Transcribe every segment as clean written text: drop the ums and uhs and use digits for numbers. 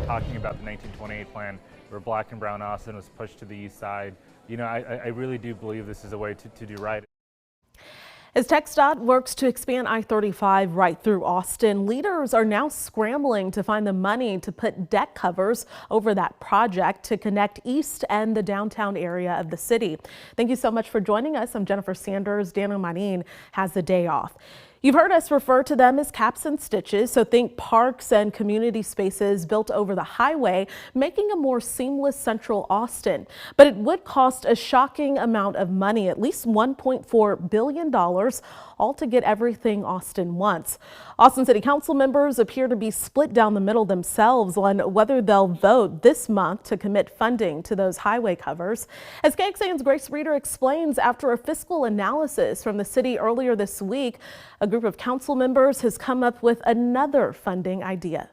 talking about the 1928 plan where black and brown Austin was pushed to the east side. You know, I really do believe this is a way to do right. As TxDOT works to expand I-35 right through Austin, leaders are now scrambling to find the money to put deck covers over that project to connect east and the downtown area of the city. Thank you so much for joining us. I'm Jennifer Sanders. Daniel Manin has the day off. You've heard us refer to them as caps and stitches, so think parks and community spaces built over the highway, making a more seamless central Austin. But it would cost a shocking amount of money, at least $1.4 billion, all to get everything Austin wants. Austin City Council members appear to be split down the middle themselves on whether they'll vote this month to commit funding to those highway covers. As KXAN's Grace Reeder explains, after a fiscal analysis from the city earlier this week, a group of council members has come up with another funding idea.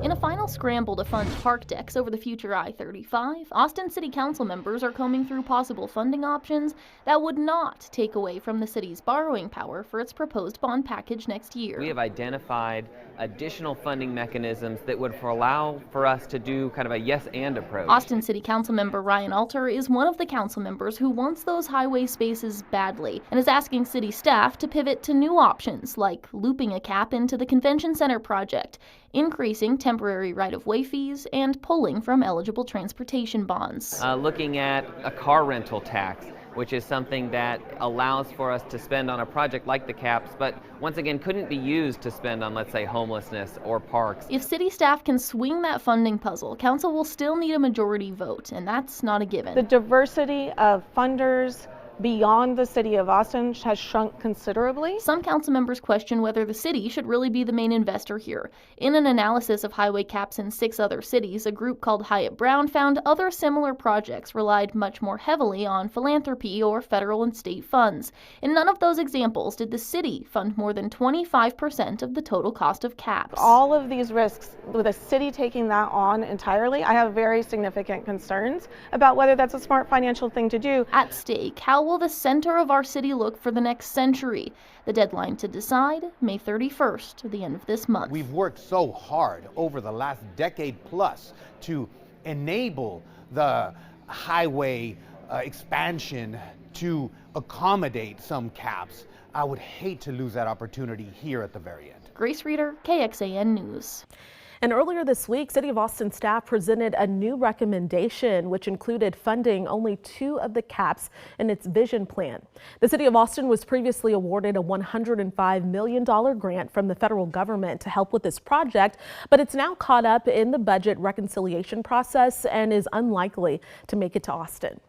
In a final scramble to fund park decks over the future I-35, Austin City Council members are combing through possible funding options that would not take away from the city's borrowing power for its proposed bond package next year. We have identified additional funding mechanisms that would allow for us to do kind of a yes and approach. Austin City Council member Ryan Alter is one of the council members who wants those highway spaces badly and is asking city staff to pivot to new options like looping a cap into the convention center project, increasing temporary right-of-way fees, and pulling from eligible transportation bonds. Looking at a car rental tax, which is something that allows for us to spend on a project like the caps, but once again couldn't be used to spend on, let's say, homelessness or parks. If city staff can swing that funding puzzle, council will still need a majority vote, and that's not a given. The diversity of funders beyond the city of Austin has shrunk considerably. Some council members question whether the city should really be the main investor here. In an analysis of highway caps in 6 other cities, a group called Hyatt Brown found other similar projects relied much more heavily on philanthropy or federal and state funds. In none of those examples did the city fund more than 25% of the total cost of caps. All of these risks, with the city taking that on entirely, I have very significant concerns about whether that's a smart financial thing to do. At stake, how will the center of our city look for the next century? The deadline to decide, May 31st, the end of this month. We've worked so hard over the last decade plus to enable the highway expansion to accommodate some caps. I would hate to lose that opportunity here at the very end. Grace Reeder, KXAN News. And earlier this week, City of Austin staff presented a new recommendation which included funding only 2 of the caps in its vision plan. The City of Austin was previously awarded a $105 million grant from the federal government to help with this project, but it's now caught up in the budget reconciliation process and is unlikely to make it to Austin.